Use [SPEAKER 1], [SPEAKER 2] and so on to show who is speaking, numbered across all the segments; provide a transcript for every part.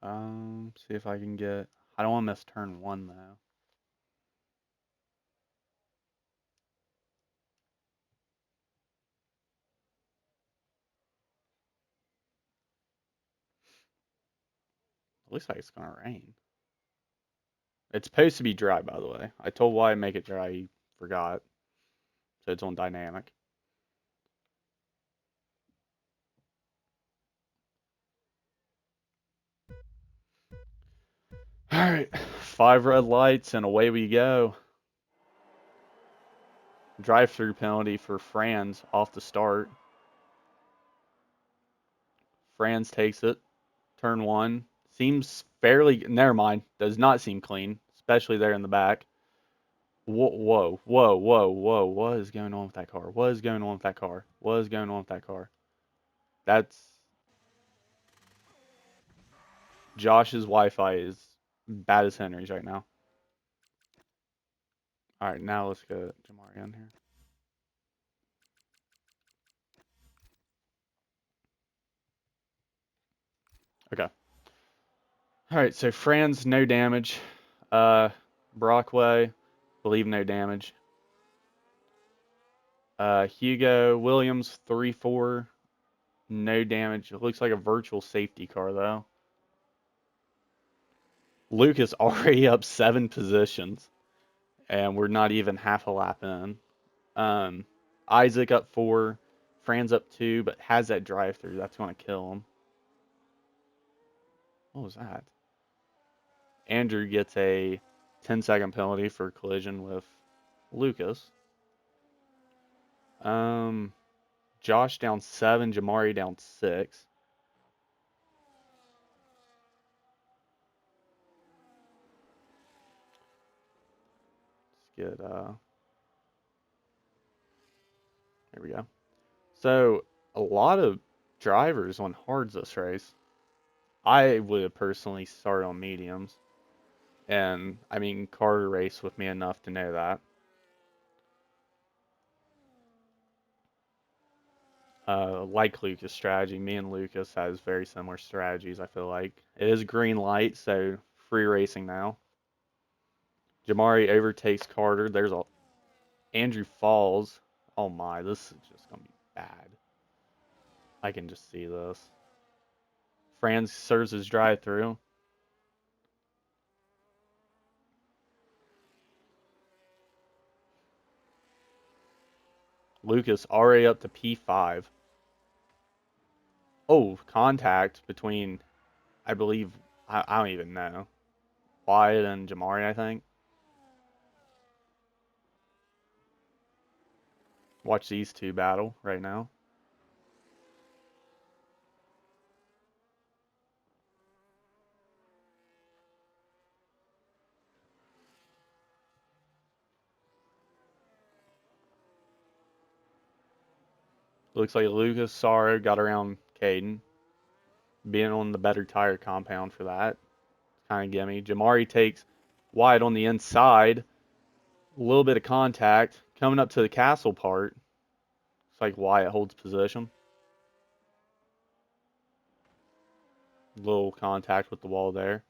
[SPEAKER 1] See if I can get. I don't want to miss turn one though. It looks like it's gonna rain. It's supposed to be dry, by the way. I told Wyatt make it dry. He forgot, so it's on dynamic. All right, 5 red lights and away we go. Drive-through penalty for Franz off the start. Franz takes it. Turn one. Seems fairly. Never mind. Does not seem clean, especially there in the back. Whoa, whoa, whoa, whoa, whoa. What is going on with that car? What is going on with that car? What is going on with that car? That's. Josh's Wi Fi is bad as Henry's right now. Alright, now let's get Jamari on here. Okay. Alright, so Franz, no damage. Brockway, believe no damage. Hugo Williams, 3-4, no damage. It looks like a virtual safety car, though. Lucas already up 7 positions, and we're not even half a lap in. Isaac up 4, Franz up 2, but has that drive through. That's going to kill him. What was that? Andrew gets a 10-second penalty for collision with Lucas. Josh down 7, Jamari down 6. Let's get there we go. So a lot of drivers on hards this race. I would have personally started on mediums. And I mean Carter raced with me enough to know that. Like Lucas' strategy, me and Lucas has very similar strategies, I feel like. It is green light, so free racing now. Jamari overtakes Carter. There's a Andrew falls. Oh my, this is just gonna be bad. I can just see this. Franz serves his drive through. Lucas already up to P5. Oh, contact between, I believe, I don't even know. Wyatt and Jamari, I think. Watch these two battle right now. Looks like Lucas Sorrow got around Caden. Being on the better tire compound for that. Kind of gimme. Jamari takes Wyatt on the inside. A little bit of contact. Coming up to the castle part. It's like Wyatt holds position. Little contact with the wall there.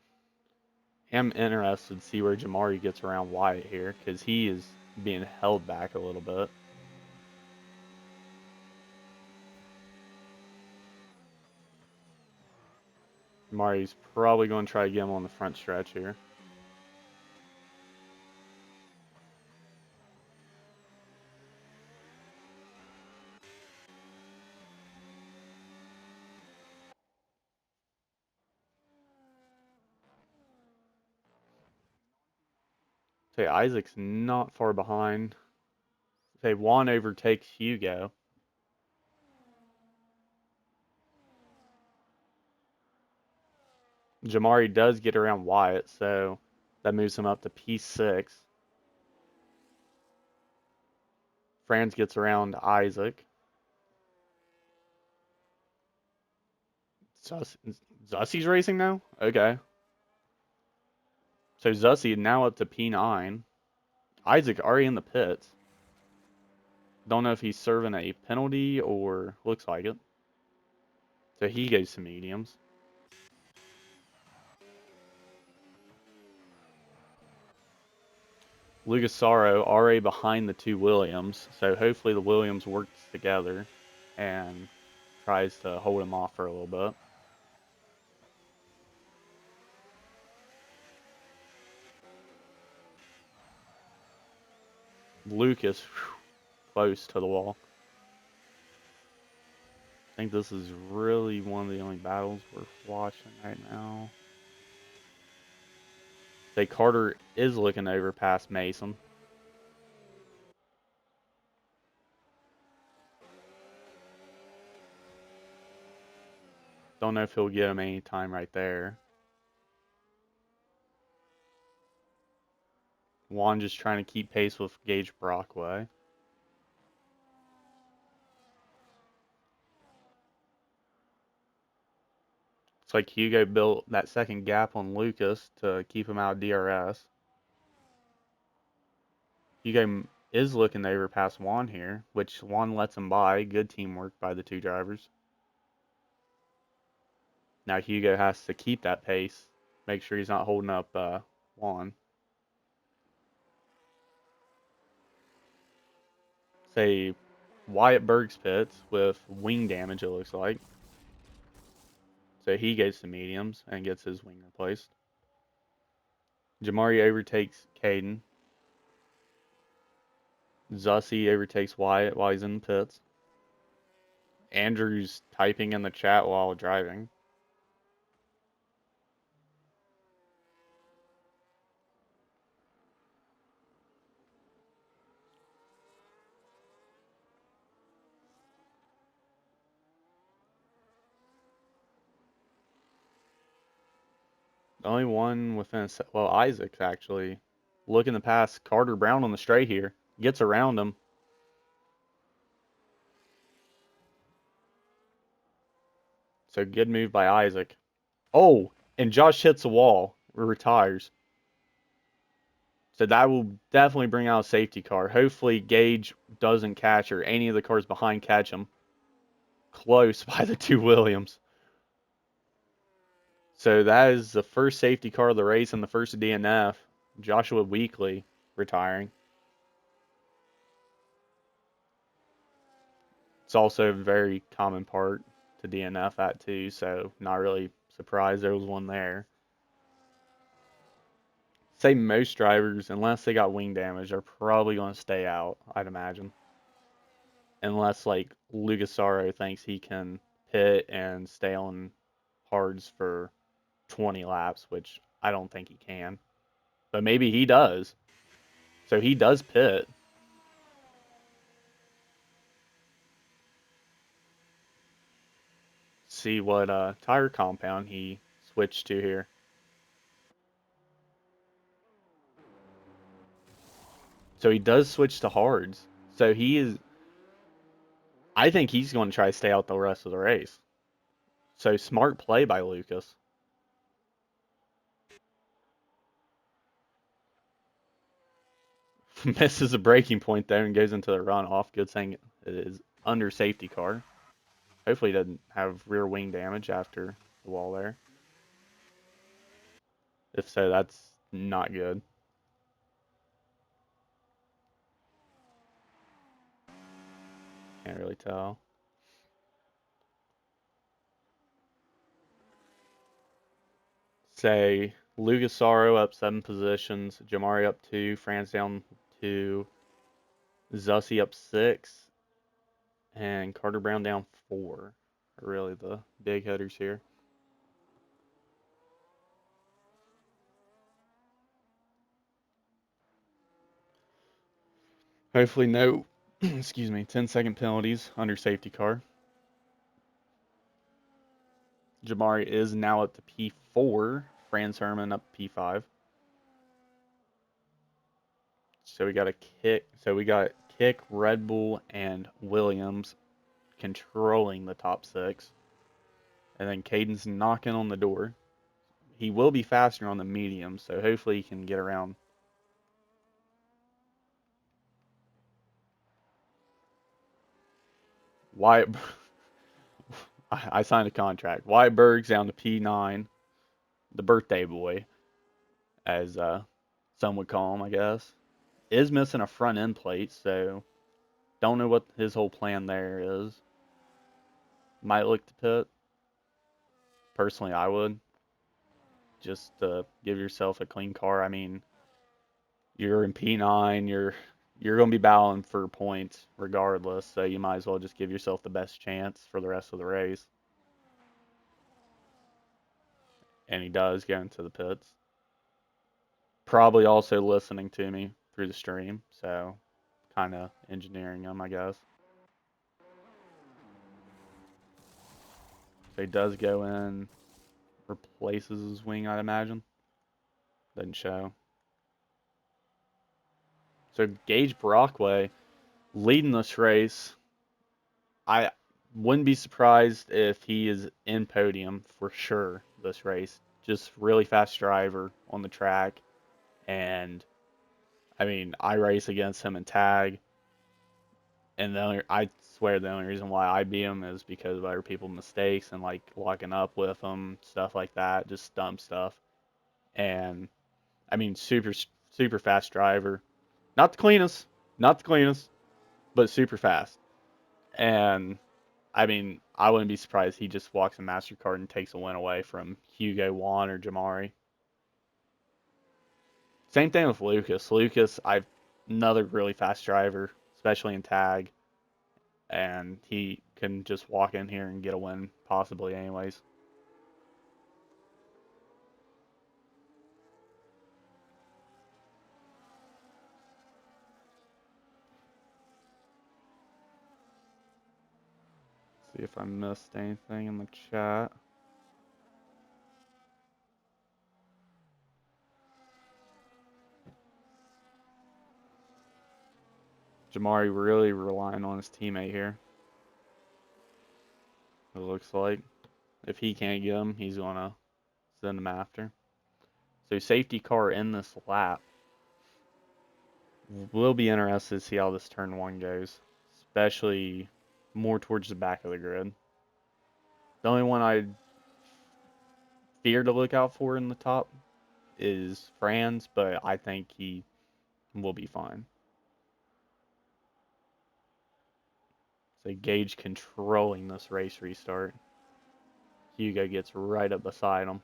[SPEAKER 1] I'm interested to see where Jamari gets around Wyatt here, because he is being held back a little bit. Jamari's probably going to try to get him on the front stretch here. Say Isaac's not far behind. Say Juan overtakes Hugo. Jamari does get around Wyatt, so that moves him up to P6. Franz gets around Isaac. Zussie's racing now? Okay. So Zussie now up to P9. Isaac already in the pits. Don't know if he's serving a penalty or looks like it. So he goes to mediums. Lucas Sorrow already behind the two Williams, so hopefully the Williams works together and tries to hold him off for a little bit. Lucas, whew, close to the wall. I think this is really one of the only battles worth watching right now. Say Carter is looking over past Mason. Don't know if he'll get him any time right there. Juan just trying to keep pace with Gage Brockway. It's like Hugo built that second gap on Lucas to keep him out of DRS. Hugo is looking over past Juan here, which Juan lets him by. Good teamwork by the two drivers. Now Hugo has to keep that pace, make sure he's not holding up Juan. Say Wyatt Berg's pits with wing damage, it looks like. So he gets the mediums and gets his wing replaced. Jamari overtakes Caden. Zussi overtakes Wyatt while he's in the pits. Andrew's typing in the chat while driving. The only one within well, Isaac's actually looking to pass Carter Brown on the straight here. Gets around him. So good move by Isaac. Oh, and Josh hits the wall. Retires. So that will definitely bring out a safety car. Hopefully Gage doesn't catch or any of the cars behind catch him. Close by the two Williams. So that is the first safety car of the race and the first DNF. Joshua Weekly retiring. It's also a very common part to DNF at too, so not really surprised there was one there. Say most drivers, unless they got wing damage, are probably going to stay out, I'd imagine. Unless like Lugasaro thinks he can pit and stay on hards for 20 laps, which I don't think he can. But maybe he does. So he does pit. See what tire compound he switched to here. So he does switch to hards. So he is. I think he's going to try to stay out the rest of the race. So smart play by Lucas. Misses a braking point there and goes into the runoff. Good thing it is under safety car. Hopefully he doesn't have rear wing damage after the wall there. If so, that's not good. Can't really tell. Say Lugasaro up 7 positions, Jamari up 2, France down 2, Zussi up 6, and Carter Brown down 4. Are really the big hitters here. Hopefully no, excuse me, 10-second penalties under safety car. Jamari is now up to P4, Franz Herman up P5. So we got a kick. So we got Kick, Red Bull, and Williams controlling the top 6. And then Caden's knocking on the door. He will be faster on the medium, so hopefully he can get around. Wyatt, I signed a contract. Wyatt Berg's down to P9, the birthday boy, as some would call him, I guess. is missing a front end plate, so don't know what his whole plan there is. Might look to pit. Personally, I would just give yourself a clean car. I mean, you're in P9, you're going to be battling for points regardless, so you might as well just give yourself the best chance for the rest of the race. And he does go into the pits. Probably also listening to me through the stream, so kind of engineering him, I guess. So he does go in, replaces his wing, I'd imagine. Doesn't show. So Gage Brockway leading this race. I wouldn't be surprised if he is in podium for sure this race. Just really fast driver on the track. And I mean, I race against him in tag. And I swear the only reason why I beat him is because of other people's mistakes and like locking up with him, stuff like that, just dumb stuff. And I mean, super fast driver. Not the cleanest, not the cleanest, but super fast. And I mean, I wouldn't be surprised he just walks a MasterCard and takes a win away from Hugo, Juan, or Jamari. Same thing with Lucas. Lucas, I've another really fast driver, especially in tag, and he can just walk in here and get a win, possibly, anyways. See if I missed anything in the chat. Jamari really relying on his teammate here. It looks like if he can't get him, he's gonna send him after. So safety car in this lap. Will be interested to see how this turn one goes, especially more towards the back of the grid. The only one I fear to look out for in the top is Franz, but I think he will be fine. So Gage controlling this race restart. Hugo gets right up beside him.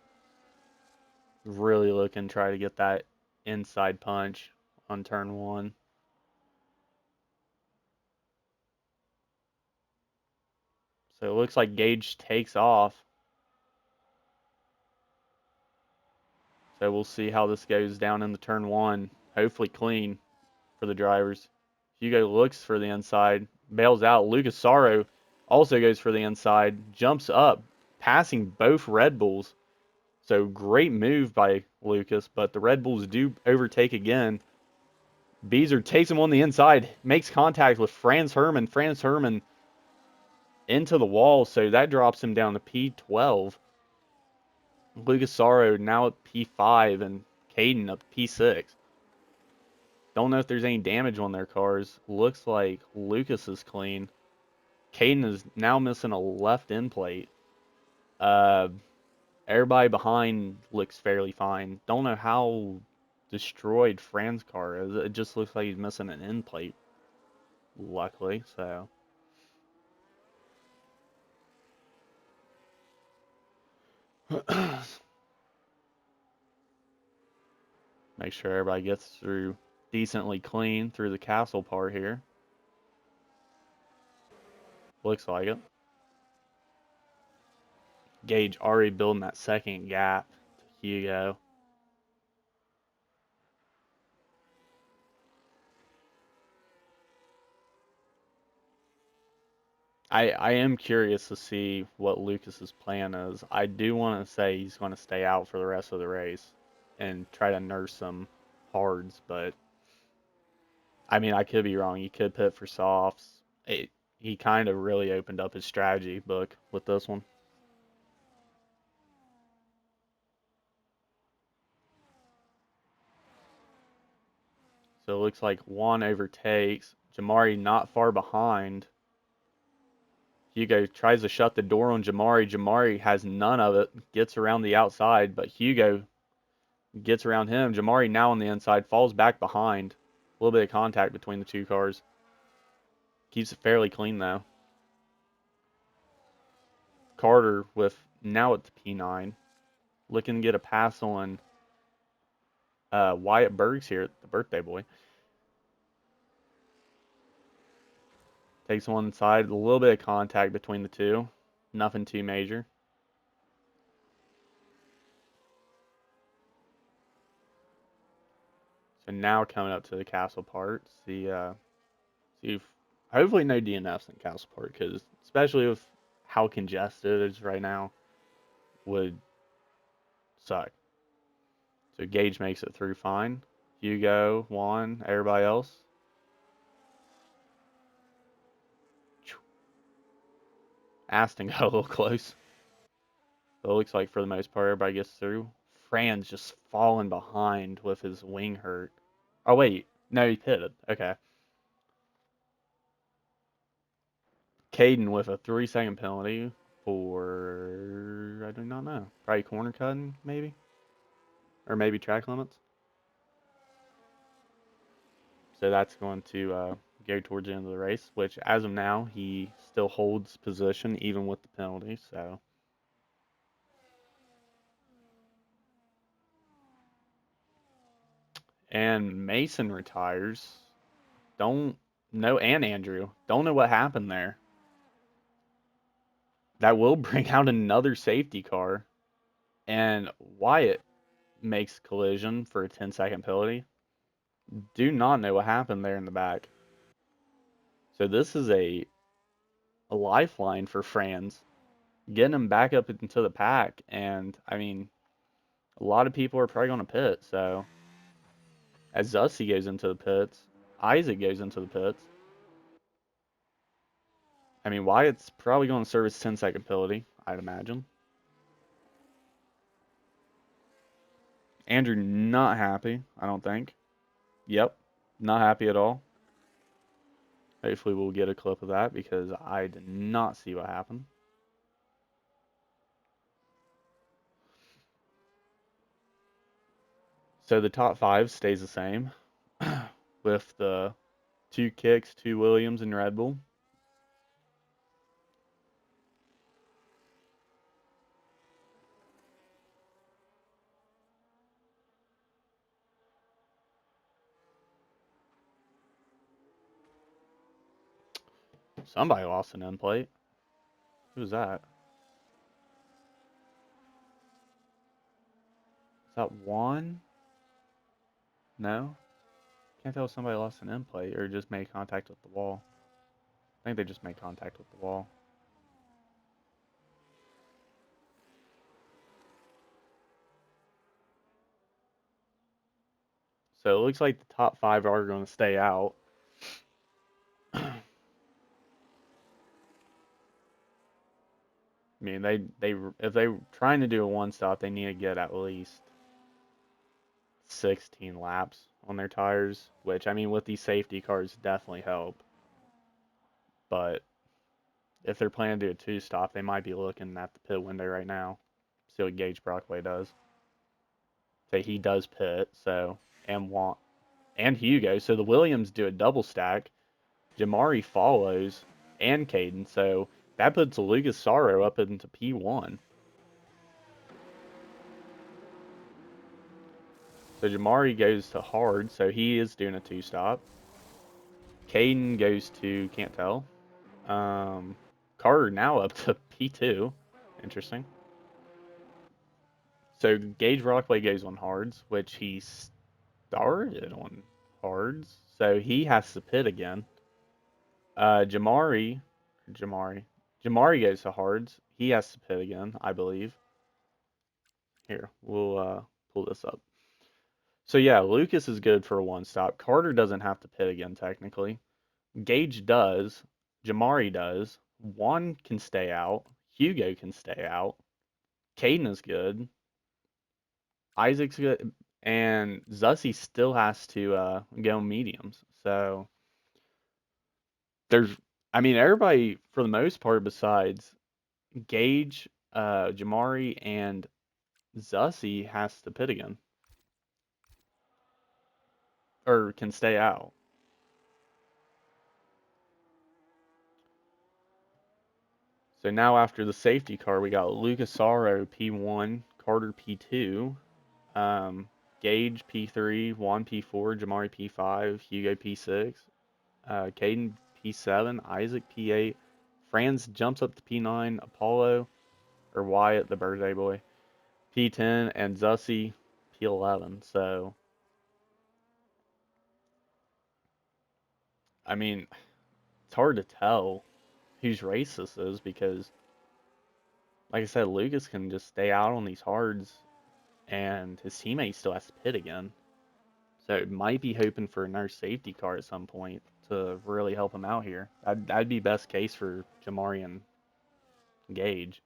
[SPEAKER 1] Really looking to try to get that inside punch on turn one. So it looks like Gage takes off. So we'll see how this goes down in the turn one. Hopefully clean for the drivers. Hugo looks for the inside, bails out. Lucas Sorrow also goes for the inside, jumps up, passing both Red Bulls. So great move by Lucas, but the Red Bulls do overtake again. Beezer takes him on the inside, makes contact with Franz Herman. Franz Herman into the wall, so that drops him down to P12. Lucas Sorrow now at P5 and Caden up P6. Don't know if there's any damage on their cars. Looks like Lucas is clean. Caden is now missing a left end plate. Uh, Everybody behind looks fairly fine. Don't know how destroyed Fran's car is. It just looks like he's missing an end plate. Luckily, so. Make sure everybody gets through decently clean through the castle part here. Looks like it. Gage already building that second gap to Hugo. I am curious to see what Lucas's plan is. I do want to say he's going to stay out for the rest of the race and try to nurse some hards, but I mean, I could be wrong. He could pit for softs. He kind of really opened up his strategy book with this one. So it looks like Juan overtakes. Jamari not far behind. Hugo tries to shut the door on Jamari. Jamari has none of it. Gets around the outside, but Hugo gets around him. Jamari now on the inside, falls back behind. A little bit of contact between the two cars. Keeps it fairly clean though. Carter with now at the P9, looking to get a pass on Wyatt Bergs here, the birthday boy. Takes one inside, a little bit of contact between the two. Nothing too major. So now coming up to the castle part, see if, hopefully no DNFs in castle part, because especially with how congested it is right now, would suck. So Gage makes it through fine. Hugo, Juan, everybody else. Aston got a little close. But it looks like for the most part everybody gets through. Fran's just falling behind with his wing hurt. Oh wait, no, he pitted. Okay. Caden with a 3-second penalty for I do not know. Probably corner cutting, maybe? Or maybe track limits. So that's going to go towards the end of the race, which as of now he still holds position even with the penalty. So and Mason retires. Don't know, and Andrew don't know what happened there. That will bring out another safety car, and Wyatt makes collision for a 10-second penalty. Do not know what happened there in the back. So this is a lifeline for Franz, getting him back up into the pack. And I mean, a lot of people are probably going to pit. So as Zussi goes into the pits, Isaac goes into the pits. I mean, Wyatt's probably going to serve his 10-second penalty, I'd imagine. Andrew not happy, I don't think. Yep, not happy at all. Hopefully we'll get a clip of that because I did not see what happened. So the top five stays the same with the 2 Kicks, 2 Williams, and Red Bull. Somebody lost an end plate. Who was that? Is that Juan? No? Can't tell if somebody lost an end plate or just made contact with the wall. I think they just made contact with the wall. So it looks like the top 5 are going to stay out. I mean, they if they're trying to do a one stop, they need to get at least 16 laps on their tires, which I mean with these safety cars definitely help. But if they're planning to do a two stop, they might be looking at the pit window right now. See what Gage Brockway does. Say he does pit, so and Hugo. So the Williams do a double stack. Jamari follows and Caden. So that puts Lucas Sorrow up into P1. So Jamari goes to hard, so he is doing a two stop. Caden goes to can't tell. Carter now up to P2. Interesting. So Gage Rockway goes on hards, which he started on hards, so he has to pit again. Jamari goes to hards. He has to pit again, I believe. Here, we'll pull this up. So yeah, Lucas is good for a one stop. Carter doesn't have to pit again technically. Gage does. Jamari does. Juan can stay out. Hugo can stay out. Caden is good. Isaac's good. And Zussi still has to go mediums. So there's, I mean, everybody for the most part besides Gage, Jamari, and Zussi has to pit again. or can stay out. So now after the safety car, we got Lucasaro P1, Carter P2, um, Gage P3, Juan P4, Jamari P5, Hugo P6, Caden P7, Isaac P8, Franz jumps up to P9, Apollo, or Wyatt, the birthday boy, P10, and Zussi P11. So, I mean, it's hard to tell whose race this is because, like I said, Lucas can just stay out on these hards, and his teammate still has to pit again. So it might be hoping for another safety car at some point to really help him out here. That'd be best case for Jamari and Gage.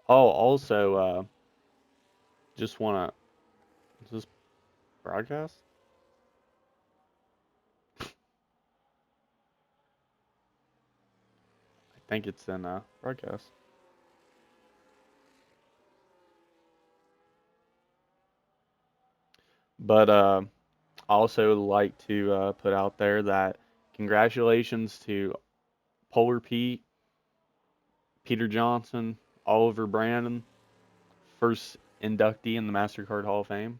[SPEAKER 1] Oh, also, just wanna is this broadcast? I think it's in broadcast. But I also like to put out there that congratulations to Polar Pete, Peter Johnson, Oliver Brandon, first inductee in the MasterCard Hall of Fame.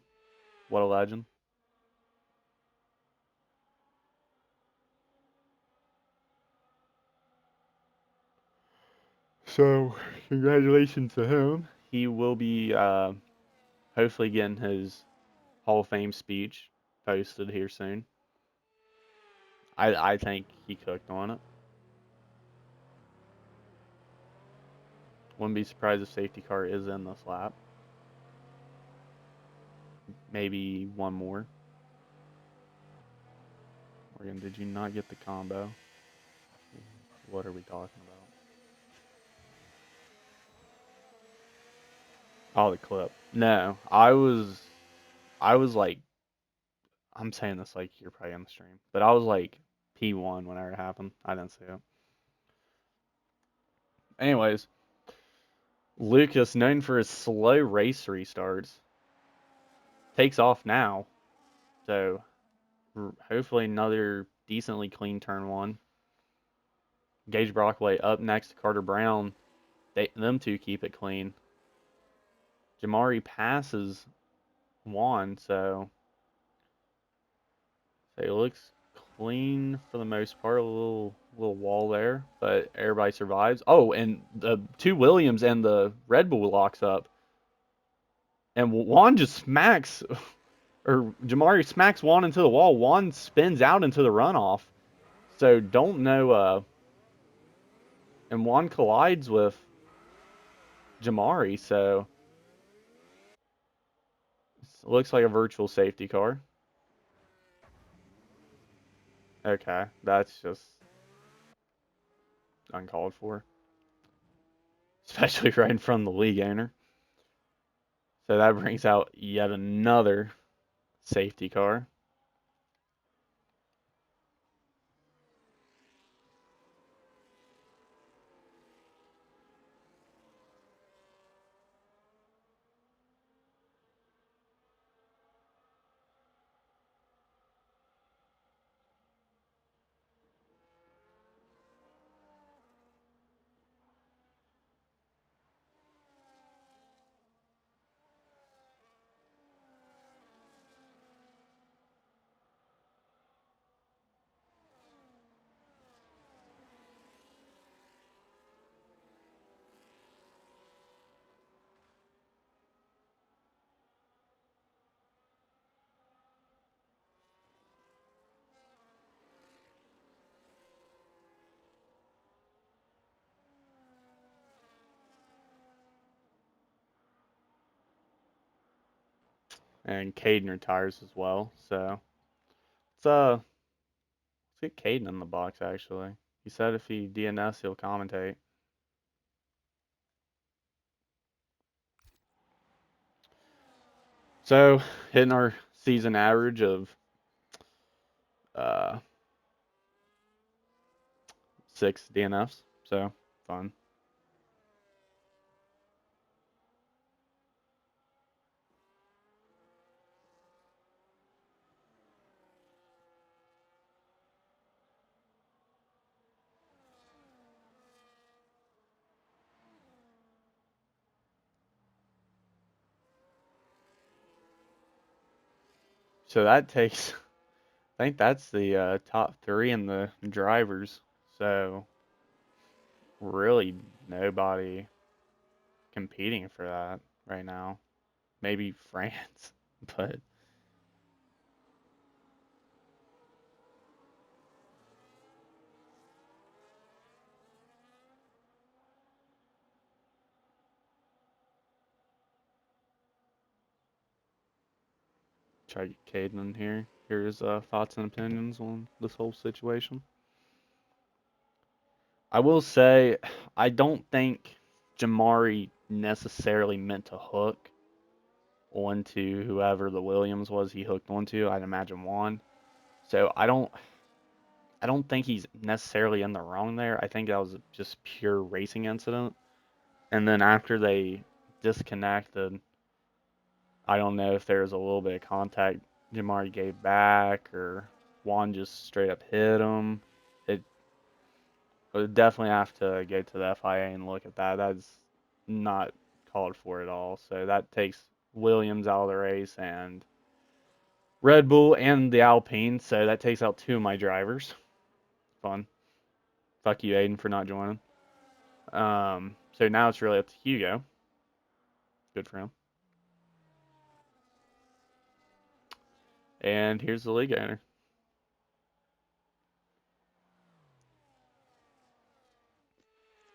[SPEAKER 1] What a legend. So, congratulations to him. He will be hopefully getting his Hall of Fame speech posted here soon. I think he cooked on it. Wouldn't be surprised if safety car is in this lap. Maybe one more. Morgan, did you not get the combo? What are we talking about? Oh, the clip. No, I was like, I'm saying this like you're probably on the stream, but I was like P1 whenever it happened. I didn't see it. Anyways, Lucas, known for his slow race restarts, takes off now. So hopefully another decently clean turn one. Gage Brockway up next to Carter Brown. Them two keep it clean. Jamari passes Juan, so it looks clean for the most part. A little wall there, but everybody survives. Oh, and the two Williams and the Red Bull locks up, and Juan just smacks, or Jamari smacks Juan into the wall. Juan spins out into the runoff. So don't know. And Juan collides with Jamari. So it looks like a virtual safety car. Okay, that's just uncalled for, especially right in front of the league owner. So that brings out yet another safety car. And Caden retires as well. So let's get Caden in the box actually. He said if he DNS he'll commentate. So hitting our season average of uh, 6 DNFs. So fun. So that takes, I think that's the top three in the drivers. So really nobody competing for that right now. Maybe France, but try to get Caden in here. Hear his thoughts and opinions on this whole situation. I will say, I don't think Jamari necessarily meant to hook onto whoever the Williams was he hooked onto. I'd imagine Juan. So I don't think he's necessarily in the wrong there. I think that was just pure racing incident. And then after they disconnected, I don't know if there was a little bit of contact Jamari gave back or Juan just straight up hit him. It would definitely have to go to the FIA and look at that. That's not called for at all. So that takes Williams out of the race and Red Bull and the Alpine. So that takes out two of my drivers. Fun. Fuck you, Aiden, for not joining. So now it's really up to Hugo. Good for him. And here's the league owner.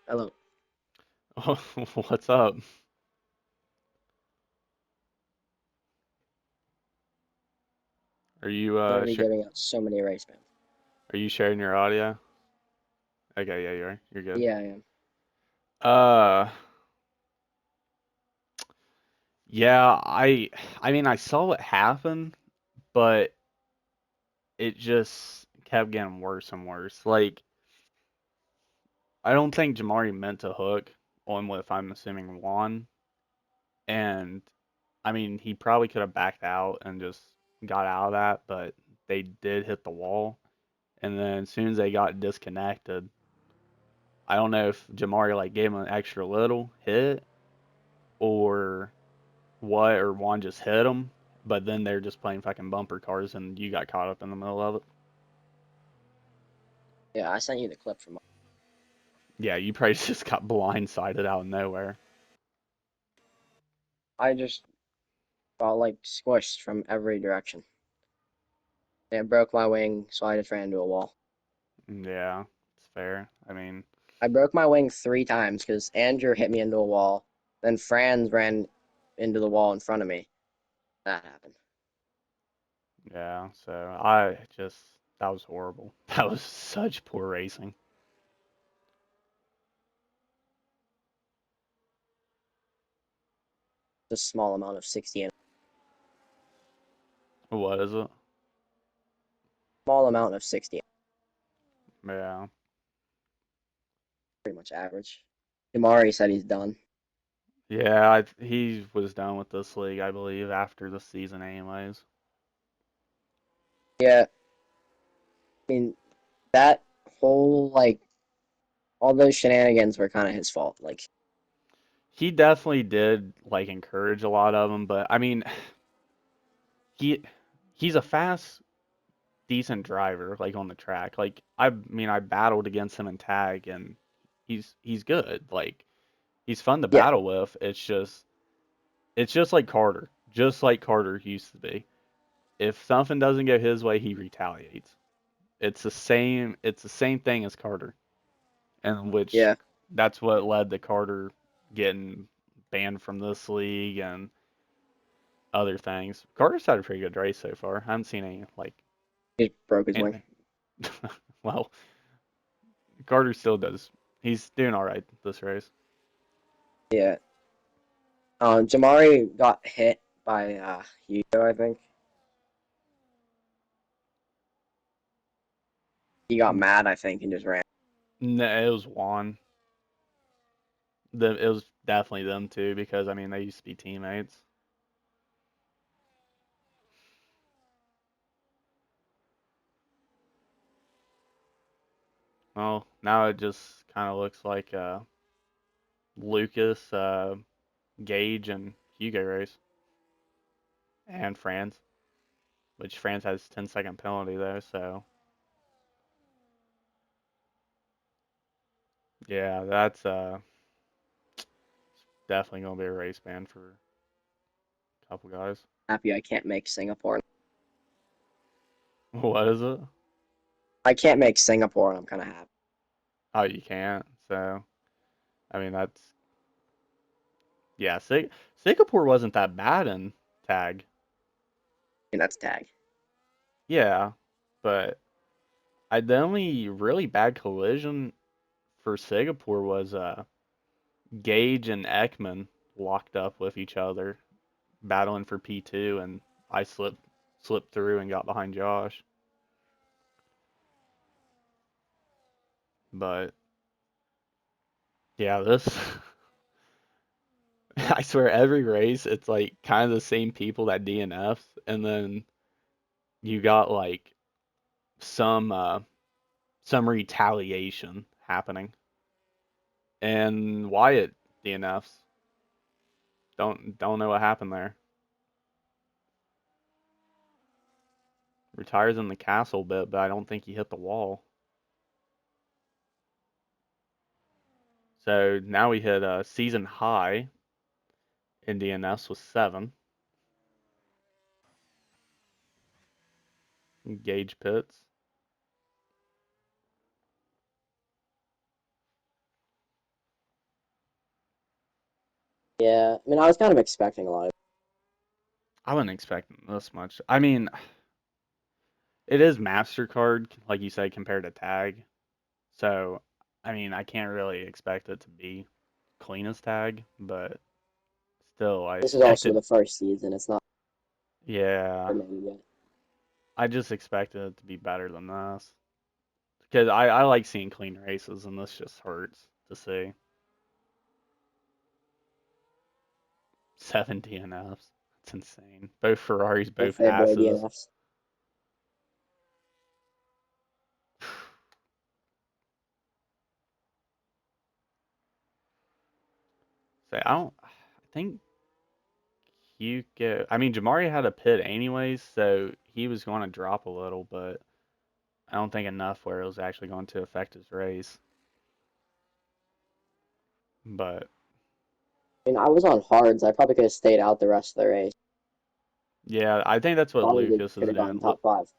[SPEAKER 2] Hello.
[SPEAKER 1] What's up? Are you
[SPEAKER 2] I'm gonna be giving out so many race bans.
[SPEAKER 1] are you sharing your audio? Okay, yeah, you are. You're good.
[SPEAKER 2] Yeah, I am.
[SPEAKER 1] Uh, yeah, I mean I saw it happen, but it just kept getting worse and worse. Like I don't think Jamari meant to hook on what I'm assuming Juan, and I mean he probably could have backed out and just got out of that, but they did hit the wall, and then as soon as they got disconnected, I don't know if Jamari like gave him an extra little hit or what, or Juan just hit him, but then they're just playing fucking bumper cars and you got caught up in the middle of it.
[SPEAKER 2] Yeah, I sent you the clip from.
[SPEAKER 1] Yeah, you probably just got blindsided out of nowhere.
[SPEAKER 2] I just got like squished from every direction. It broke my wing, so I just ran into a wall.
[SPEAKER 1] Yeah, it's fair. I mean,
[SPEAKER 2] I broke my wing 3 times because Andrew hit me into a wall. Then Franz ran into the wall in front of me. That happened.
[SPEAKER 1] yeah, so I just, that was horrible. That was such poor racing.
[SPEAKER 2] Just a small amount of 60 and
[SPEAKER 1] What is it?
[SPEAKER 2] small amount of 60.
[SPEAKER 1] Yeah.
[SPEAKER 2] Pretty much average. Jamari said he's done.
[SPEAKER 1] Yeah, he was done with this league, I believe, after the season, anyways.
[SPEAKER 2] Yeah, I mean that whole like all those shenanigans were kind of his fault. Like,
[SPEAKER 1] He definitely did like encourage a lot of them, but I mean, he he's a fast decent driver, like on the track. Like I mean, I battled against him in tag, and he's good. Like he's fun to
[SPEAKER 2] yeah,
[SPEAKER 1] battle with. It's just like Carter, just like Carter used to be. If something doesn't go his way, he retaliates. It's the same thing as Carter, and which
[SPEAKER 2] yeah,
[SPEAKER 1] that's what led to Carter getting banned from this league and other things. Carter's had a pretty good race so far. I haven't seen any like
[SPEAKER 2] he broke his wing.
[SPEAKER 1] anything. Well, Carter still does. He's doing all right this race.
[SPEAKER 2] Yeah. Jamari got hit by Hugo, I think. He got mad, I think, and just ran.
[SPEAKER 1] No, it was Juan. It was definitely them two because I mean they used to be teammates. Well, now it just kind of looks like Lucas, Gage, and Hugo race, and Franz, which Franz has 10-second penalty though. So yeah, that's definitely gonna be a race ban for a couple guys.
[SPEAKER 2] Happy I can't make Singapore.
[SPEAKER 1] What is it?
[SPEAKER 2] I can't make Singapore, and I'm kind of happy.
[SPEAKER 1] Oh, you can't. So I mean that's yeah. Singapore wasn't that bad in tag.
[SPEAKER 2] And that's tag.
[SPEAKER 1] Yeah, but the only really bad collision for Singapore was Gage and Ekman locked up with each other, battling for P2, and I slipped through and got behind Josh. But yeah, this I swear every race it's like kind of the same people that DNFs, and then you got like some uh some retaliation happening. And Wyatt DNFs. Don't know what happened there. Retires in the castle bit, but I don't think he hit the wall. So now we hit a season high in DNFs with 7. Gauge pits.
[SPEAKER 2] Yeah, I mean, I was kind of expecting a lot of.
[SPEAKER 1] I wasn't expecting this much. I mean, it is MasterCard, like you said, compared to Tag. So, I mean, I can't really expect it to be clean as Tag, but still, I
[SPEAKER 2] This is also
[SPEAKER 1] expected.
[SPEAKER 2] the first season. It's not
[SPEAKER 1] Yeah,
[SPEAKER 2] maybe yet.
[SPEAKER 1] I just expected it to be better than this. Because I like seeing clean races, and this just hurts to see. 7 DNFs. It's insane. Both Ferraris,
[SPEAKER 2] If
[SPEAKER 1] both
[SPEAKER 2] they boy
[SPEAKER 1] Hasses.
[SPEAKER 2] DNFs.
[SPEAKER 1] Say, I think I mean, Jamari had a pit anyways, so he was going to drop a little, but I don't think enough where it was actually going to affect his race. But
[SPEAKER 2] I mean, I was on hards. I probably could have stayed out the rest of the race.
[SPEAKER 1] yeah, I think that's what
[SPEAKER 2] Probably
[SPEAKER 1] Lucas
[SPEAKER 2] could
[SPEAKER 1] is
[SPEAKER 2] have gotten
[SPEAKER 1] doing.
[SPEAKER 2] top five.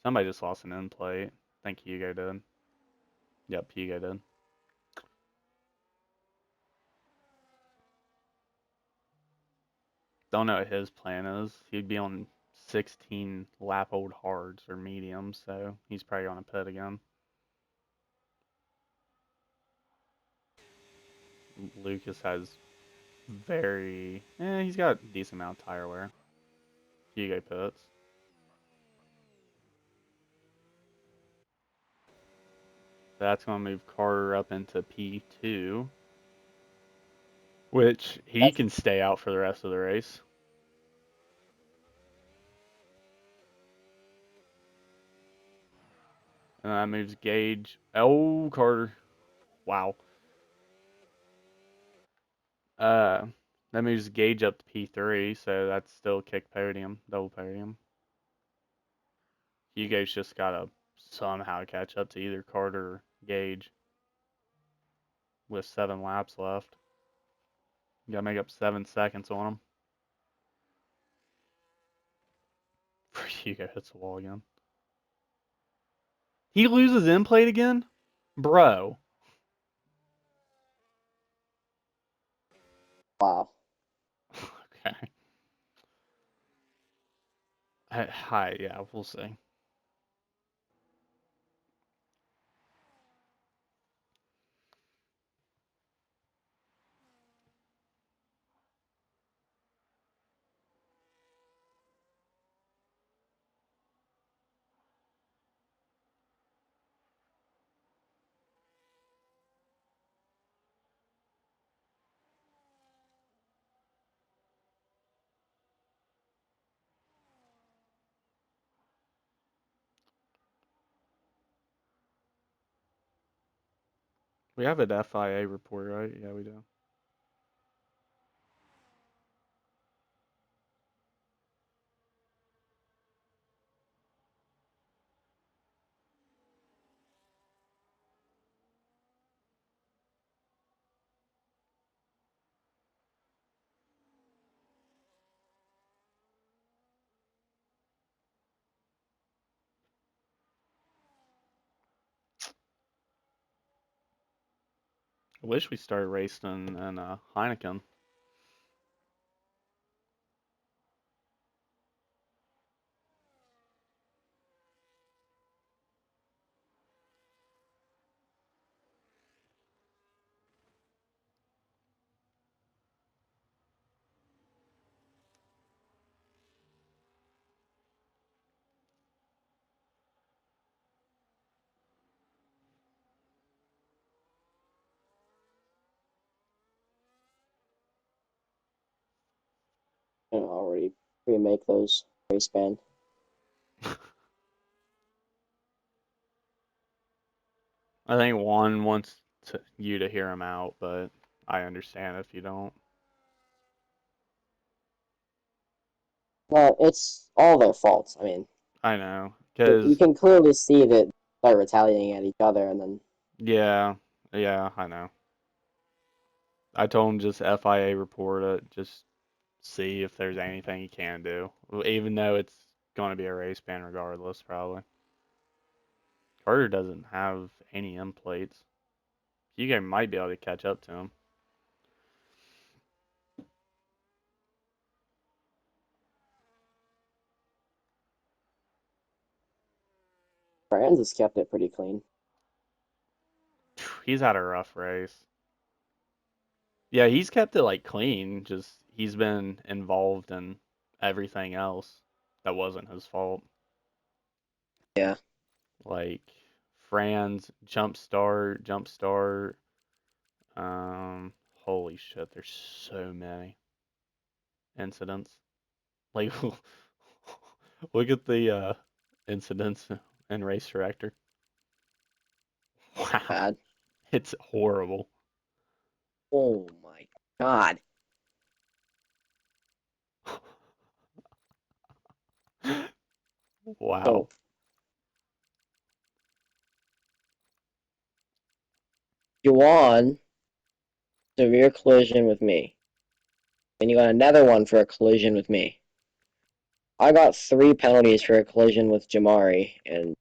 [SPEAKER 1] Somebody just lost an end plate. I think Hugo did. Yep, Hugo did. Don't know what his plan is. He'd be on 16 lap old hards or mediums, so he's probably going to pit again. Lucas has he's got a decent amount of tire wear. Hugo pits. That's going to move Carter up into P2, which he
[SPEAKER 2] That's
[SPEAKER 1] can stay out for the rest of the race. And that moves Gage. Oh, Carter. Wow. Uh, that moves Gage up to P3, so that's still kick podium, double podium. Hugo's just got to somehow catch up to either Carter or Gage with 7 laps left. You got to make up 7 seconds on him. Hugo hits the wall again. He loses end plate again? Bro.
[SPEAKER 2] wow.
[SPEAKER 1] Okay. Hi, yeah, we'll see. We have an FIA report, right? Yeah, we do. I wish we started racing in Heineken.
[SPEAKER 2] And already pre-make those race band.
[SPEAKER 1] I think Juan wants you to hear him out, but I understand if you don't.
[SPEAKER 2] Well, it's all their fault. I mean,
[SPEAKER 1] I know,
[SPEAKER 2] you
[SPEAKER 1] cause
[SPEAKER 2] can clearly see that they start retaliating at each other, and then
[SPEAKER 1] yeah, yeah, I know. I told him just FIA report it, just see if there's anything you can do, even though it's going to be a race ban regardless, probably. Carter doesn't have any end plates. Hugo might be able to catch up to him.
[SPEAKER 2] Franz has kept it pretty clean.
[SPEAKER 1] He's had a rough race. Yeah, he's kept it like clean. Just he's been involved in everything else that wasn't his fault.
[SPEAKER 2] Yeah,
[SPEAKER 1] Like Fran's jump start. Holy shit, there's so many incidents. Like, look at the incidents in Race Director. Wow,
[SPEAKER 2] bad.
[SPEAKER 1] it's horrible.
[SPEAKER 2] Oh my god.
[SPEAKER 1] Wow.
[SPEAKER 2] Oh, Yuan, severe collision with me. And you got another one for a collision with me. I got 3 penalties for a collision with Jamari, and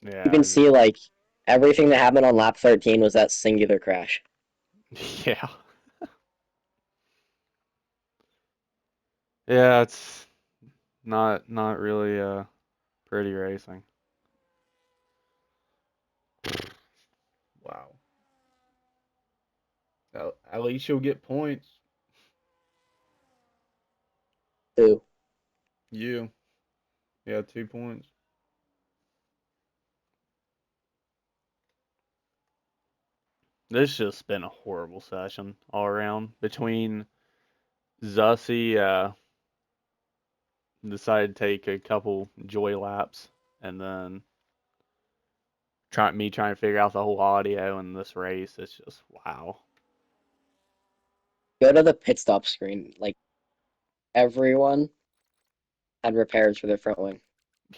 [SPEAKER 2] you
[SPEAKER 1] Yeah,
[SPEAKER 2] can see like everything that happened on lap 13 was that singular crash.
[SPEAKER 1] yeah, yeah. It's not really pretty racing. Wow. At least you'll get points.
[SPEAKER 2] Too.
[SPEAKER 1] You. Yeah, 2 points. This just been a horrible session all around. Between Zussi decided to take a couple joy laps, and then trying to figure out the whole audio in this race. It's just wow.
[SPEAKER 2] Go to the pit stop screen. Like everyone had repairs for their front wing.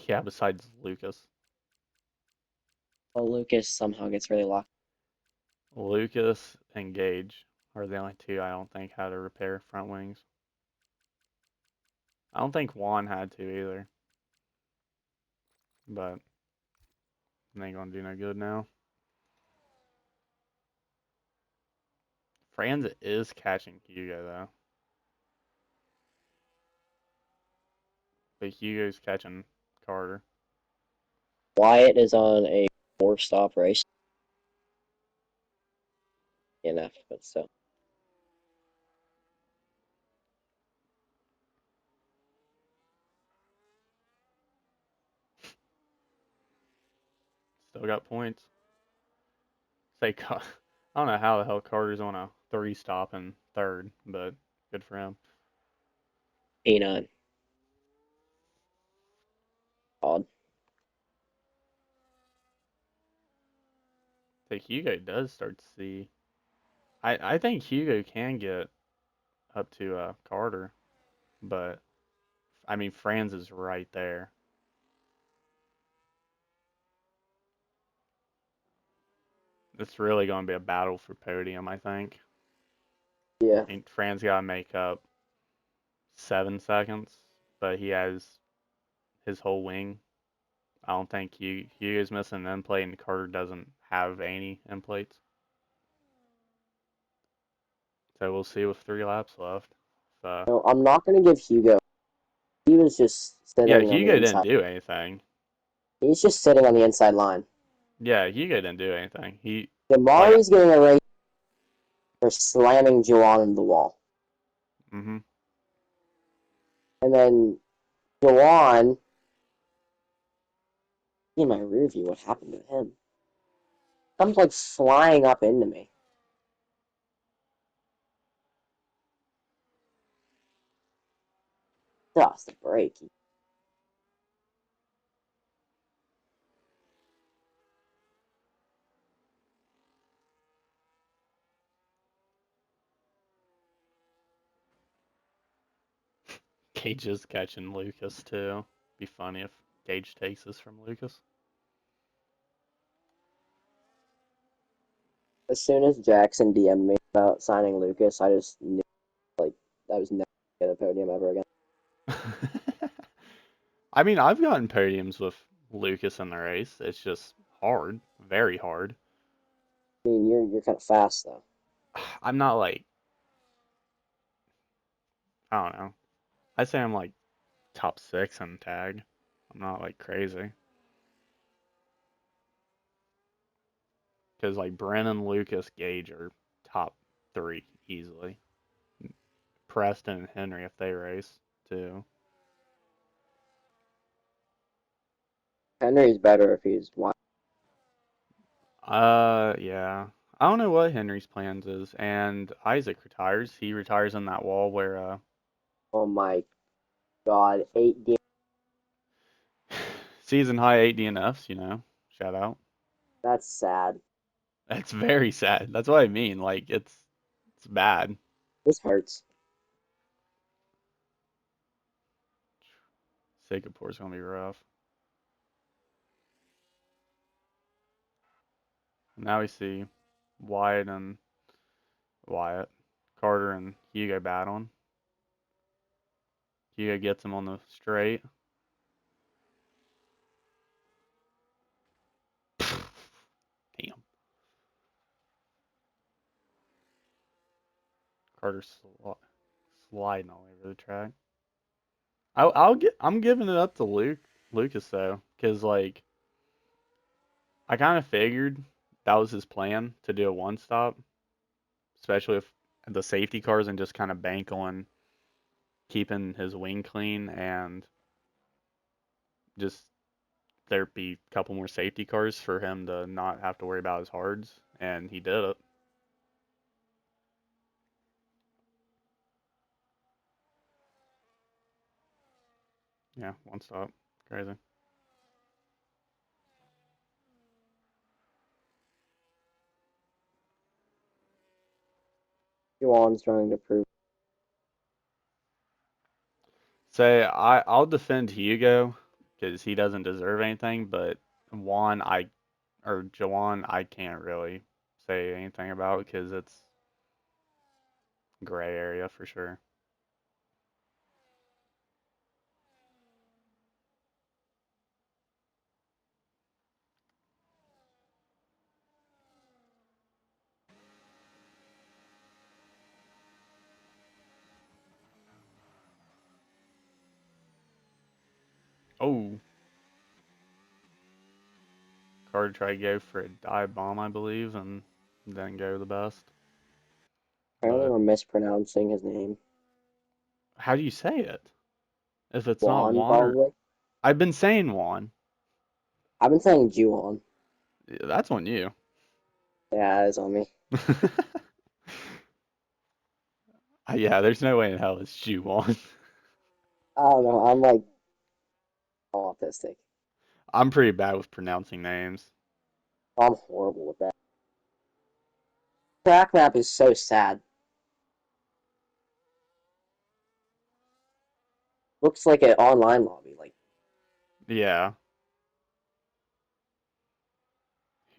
[SPEAKER 1] Yeah, besides Lucas.
[SPEAKER 2] Well, Lucas somehow gets really locked.
[SPEAKER 1] Lucas and Gage are the only two I don't think had to repair front wings. I don't think Juan had to either, but they ain't gonna do no good now. Franz is catching Hugo though, but Hugo's catching Carter.
[SPEAKER 2] Wyatt is on a 4-stop race. Enough, but still.
[SPEAKER 1] Still got points. Say, I don't know how the hell Carter's on a 3 stop in third, but good for him.
[SPEAKER 2] P9. Odd.
[SPEAKER 1] So Hugo does start to see. I think Hugo can get up to Carter, but I mean Franz is right there. It's really going to be a battle for podium, I think.
[SPEAKER 2] Yeah.
[SPEAKER 1] I mean Franz got to make up 7 seconds, but he has his whole wing. I don't think Hugo's missing an end plate, and Carter doesn't have any end plates. So we'll see with 3 laps left.
[SPEAKER 2] No, I'm not gonna give Hugo. He was just
[SPEAKER 1] Yeah,
[SPEAKER 2] sitting on the
[SPEAKER 1] Hugo didn't
[SPEAKER 2] inside.
[SPEAKER 1] do anything.
[SPEAKER 2] He's just sitting on the inside line.
[SPEAKER 1] Yeah, Hugo didn't do anything. Like,
[SPEAKER 2] Jamari's getting a race for slamming Juwan into the wall.
[SPEAKER 1] hmm
[SPEAKER 2] And then Juwan, in my rear view, what happened to him? Comes like flying up into me. Just a break.
[SPEAKER 1] Gage is catching Lucas too. Be funny if Gage takes this from Lucas.
[SPEAKER 2] As soon as Jackson DM'd me about signing Lucas, I just knew like I was never gonna get a podium ever again.
[SPEAKER 1] I mean, I've gotten podiums with Lucas in the race. It's just hard, very hard.
[SPEAKER 2] I mean, you're kind of fast though.
[SPEAKER 1] I'm not like, I don't know. I say I'm like top six in tag. I'm not like crazy. Because like Brennan, Lucas, Gage are top three easily. Preston and Henry if they race too.
[SPEAKER 2] Henry's better if he's wide.
[SPEAKER 1] Yeah. I don't know what Henry's plans is. And Isaac retires. He retires in that wall where
[SPEAKER 2] Oh my God, 8D.
[SPEAKER 1] season high 8 DNFs, Shout out.
[SPEAKER 2] That's sad.
[SPEAKER 1] That's very sad. That's what I mean. Like it's bad.
[SPEAKER 2] This hurts.
[SPEAKER 1] Singapore's gonna be rough. Now we see Wyatt and Wyatt, Carter and Hugo battling. Hugo gets him on the straight. Damn. Carter's sliding all over the track. I'm giving it up to Lucas though, because like I kind of figured that was his plan to do a one stop, especially if the safety cars and just kind of bank on keeping his wing clean and just there be a couple more safety cars for him to not have to worry about his hards, and he did it. Yeah, one stop, crazy.
[SPEAKER 2] Juwan's trying to prove.
[SPEAKER 1] Say I'll defend Hugo because he doesn't deserve anything, but Juan or Jawan I can't really say anything about because it's gray area for sure. Oh, Carter tried to go for a dive bomb, I believe, and didn't go the best.
[SPEAKER 2] Apparently,
[SPEAKER 1] But
[SPEAKER 2] we're mispronouncing his name.
[SPEAKER 1] how do you say it? If it's not
[SPEAKER 2] Juwan,
[SPEAKER 1] Juan or
[SPEAKER 2] probably.
[SPEAKER 1] I've been saying Juan.
[SPEAKER 2] I've been saying Juwan.
[SPEAKER 1] Yeah, that's on you.
[SPEAKER 2] Yeah, it's on me.
[SPEAKER 1] Yeah, there's no way in hell it's Juwan.
[SPEAKER 2] I don't know. I'm like autistic.
[SPEAKER 1] I'm pretty bad with pronouncing names.
[SPEAKER 2] I'm horrible with that. Track map is so sad. Looks like an online lobby. Like,
[SPEAKER 1] Yeah.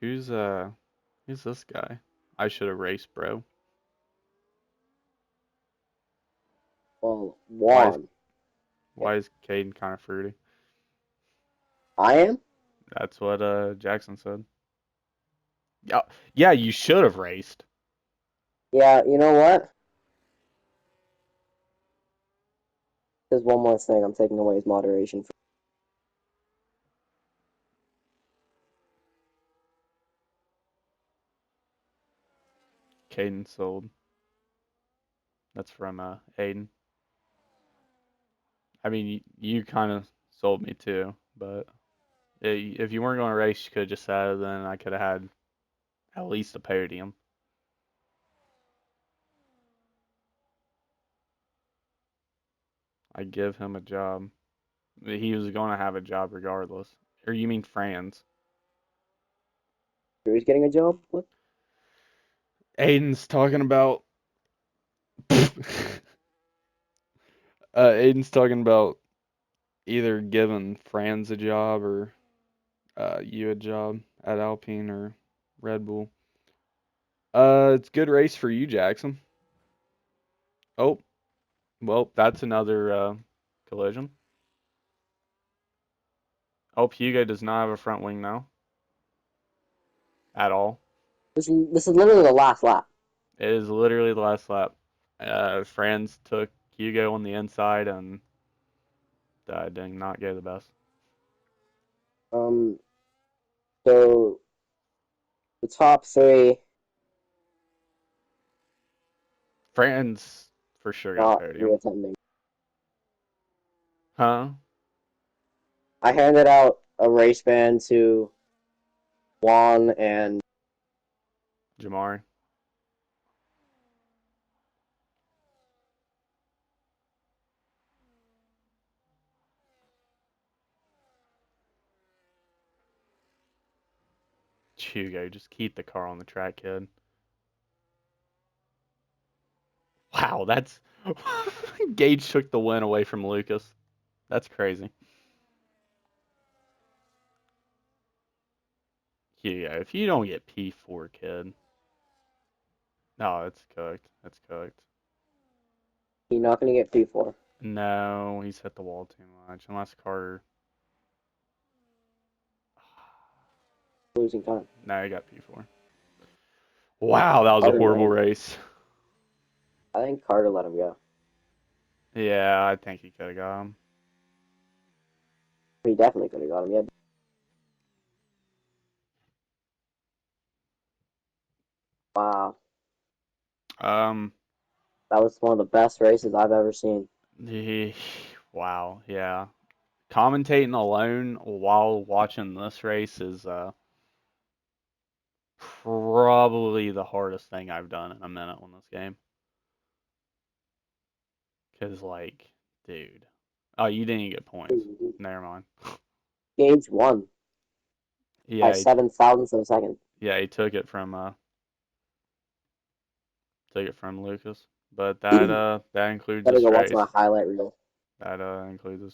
[SPEAKER 1] Who's who's this guy? I should have raced, bro.
[SPEAKER 2] well,
[SPEAKER 1] Why is
[SPEAKER 2] Juan.
[SPEAKER 1] why is Caden kind of fruity?
[SPEAKER 2] I am?
[SPEAKER 1] That's what Jackson said. Yeah, yeah, you should have raced.
[SPEAKER 2] Yeah, you know what? There's one more thing. I'm taking away his moderation.
[SPEAKER 1] Caden sold. That's from Aiden. I mean, you kind of sold me too, but if you weren't going to race, you could have just said, then I could have had at least a podium. I give him a job. He was going to have a job regardless. Or you mean Franz?
[SPEAKER 2] Who's getting a job? What?
[SPEAKER 1] Aiden's talking about. Aiden's talking about either giving Franz a job or you a job at Alpine or Red Bull. It's a good race for you, Jackson. Oh, well, that's another collision. Oh, Hugo does not have a front wing now at all.
[SPEAKER 2] This is literally the last lap.
[SPEAKER 1] It is literally the last lap. Franz took Hugo on the inside and did not go the best.
[SPEAKER 2] Um, so the top three
[SPEAKER 1] Franz for sure got a
[SPEAKER 2] not
[SPEAKER 1] podium.
[SPEAKER 2] reattending.
[SPEAKER 1] Huh?
[SPEAKER 2] I handed out a race band to Juan and
[SPEAKER 1] Jamari. Hugo, just keep the car on the track, kid. Wow, that's Gage took the win away from Lucas. That's crazy. Hugo, if you don't get P4, kid. No, it's cooked. It's cooked.
[SPEAKER 2] he's not going to get P4.
[SPEAKER 1] No, he's hit the wall too much. Unless Carter.
[SPEAKER 2] Losing time.
[SPEAKER 1] No, he got P4. Wow, that was a
[SPEAKER 2] Carter
[SPEAKER 1] horrible
[SPEAKER 2] might.
[SPEAKER 1] race.
[SPEAKER 2] I think Carter let him go.
[SPEAKER 1] Yeah, I think he could have got him.
[SPEAKER 2] He definitely could have got him. Yeah. Wow,
[SPEAKER 1] Um,
[SPEAKER 2] that was one of the best races I've ever seen.
[SPEAKER 1] he, wow, yeah. Commentating alone while watching this race is probably the hardest thing I've done in a minute on this game. Cause like, dude, oh, you didn't get points. Never mind.
[SPEAKER 2] Gage won by
[SPEAKER 1] Yeah,
[SPEAKER 2] 7 thousandths of a second.
[SPEAKER 1] yeah, he took it from Lucas. But
[SPEAKER 2] Better
[SPEAKER 1] that includes
[SPEAKER 2] go
[SPEAKER 1] this
[SPEAKER 2] watch my
[SPEAKER 1] race.
[SPEAKER 2] highlight reel.
[SPEAKER 1] That includes this